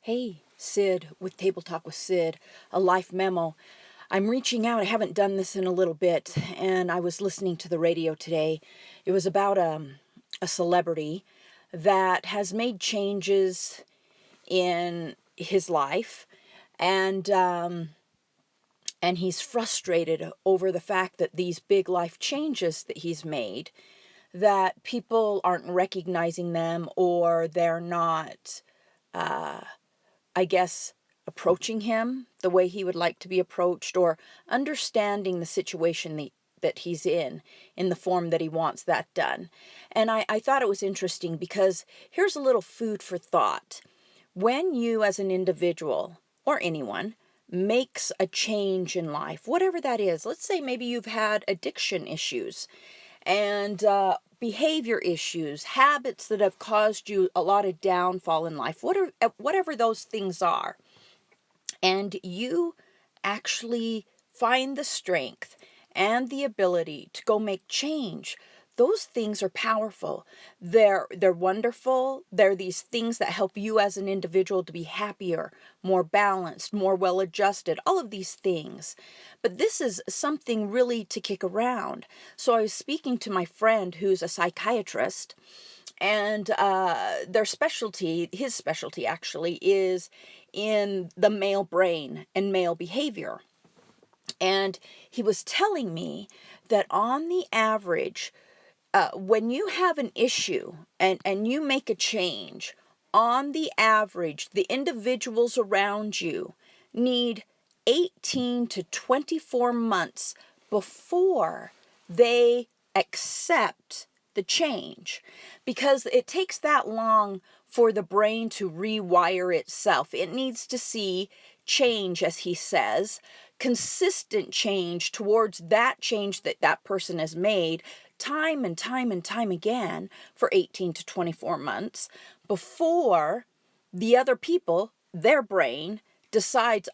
Hey, Sid with Table Talk with Sid, a life memo. I'm reaching out. I haven't done this in a little bit, and I was listening to the radio today. It was about a celebrity that has made changes in his life, and and he's frustrated over the fact that these big life changes that he's made, that people aren't recognizing them, or they're not I guess, approaching him the way he would like to be approached, or understanding the situation that he's in the form that he wants that done. And I thought it was interesting because here's a little food for thought. When you, as an individual or anyone, makes a change in life, whatever that is, let's say maybe you've had addiction issues and behavior issues, habits that have caused you a lot of downfall in life, whatever those things are, and you actually find the strength and the ability to go make change. Those things are powerful. They're wonderful. They're these things that help you as an individual to be happier, more balanced, more well-adjusted, all of these things. But this is something really to kick around. So I was speaking to my friend who's a psychiatrist, and his specialty actually, is in the male brain and male behavior. And he was telling me that on the average, when you have an issue and you make a change, on the average, the individuals around you need 18 to 24 months before they accept the change, because it takes that long for the brain to rewire itself. It needs to see change, as he says, consistent change towards that change that that person has made time and time and time again for 18 to 24 months before the other people, their brain, decides,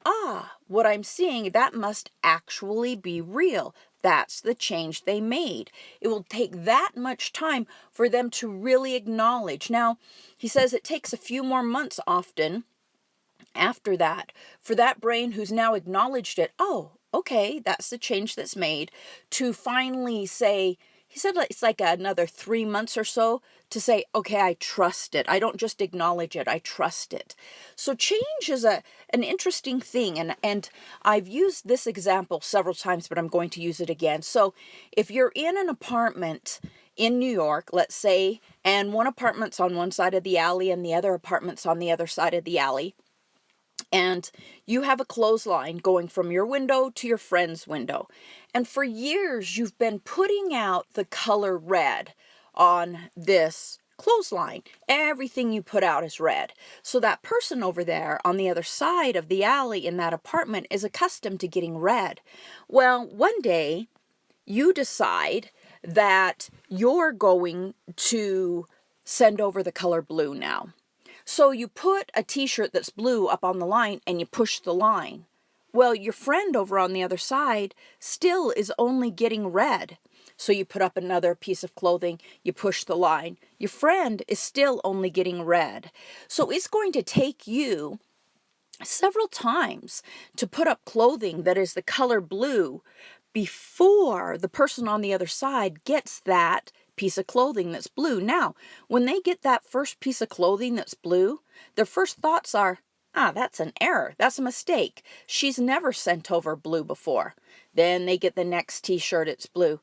what I'm seeing, that must actually be real. That's the change they made. It will take that much time for them to really acknowledge. Now, he says it takes a few more months often after that for that brain who's now acknowledged it, okay, that's the change that's made, to finally say, he said it's like another 3 months or so to say, okay, I trust it. I don't just acknowledge it, I trust it. So change is an interesting thing, and I've used this example several times, but I'm going to use it again. So if you're in an apartment in New York, let's say, and one apartment's on one side of the alley and the other apartment's on the other side of the alley, and you have a clothesline going from your window to your friend's window. And for years, you've been putting out the color red on this clothesline. Everything you put out is red. So that person over there on the other side of the alley in that apartment is accustomed to getting red. Well, one day, you decide that you're going to send over the color blue now. So you put a t-shirt that's blue up on the line and you push the line. Well, your friend over on the other side still is only getting red. So you put up another piece of clothing, you push the line. Your friend is still only getting red. So it's going to take you several times to put up clothing that is the color blue before the person on the other side gets that piece of clothing that's blue. Now, when they get that first piece of clothing that's blue, their first thoughts are, that's an error. That's a mistake. She's never sent over blue before. Then they get the next t-shirt, it's blue.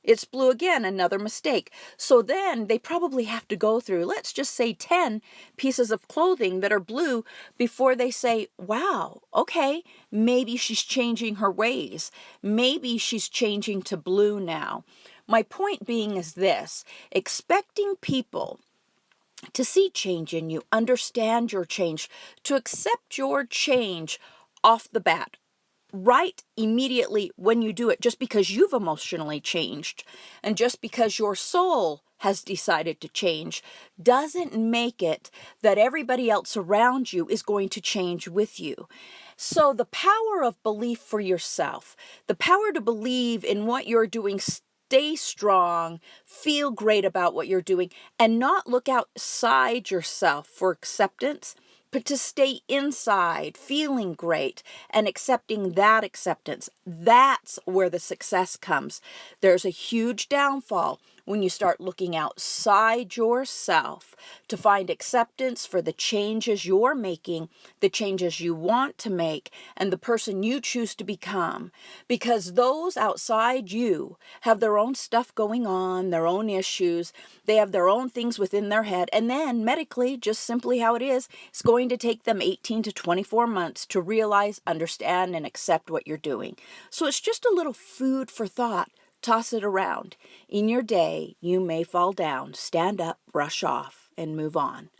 It's blue again, another mistake. So then they probably have to go through, let's just say 10 pieces of clothing that are blue before they say, wow, okay, maybe she's changing her ways. Maybe she's changing to blue now. My point being is this: expecting people to see change in you, understand your change, to accept your change off the bat, right immediately when you do it, just because you've emotionally changed and just because your soul has decided to change, doesn't make it that everybody else around you is going to change with you. So the power of belief for yourself, the power to believe in what you're doing, stay strong, feel great about what you're doing, and not look outside yourself for acceptance. but to stay inside, feeling great, and accepting that acceptance. That's where the success comes. There's a huge downfall when you start looking outside yourself to find acceptance for the changes you're making, the changes you want to make, and the person you choose to become. Because those outside you have their own stuff going on, their own issues, they have their own things within their head, and then medically, just simply how it is, it's going to take them 18 to 24 months to realize, understand, and accept what you're doing. So it's just a little food for thought. Toss it around. In your day, you may fall down, stand up, brush off, and move on.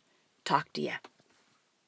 Talk to you.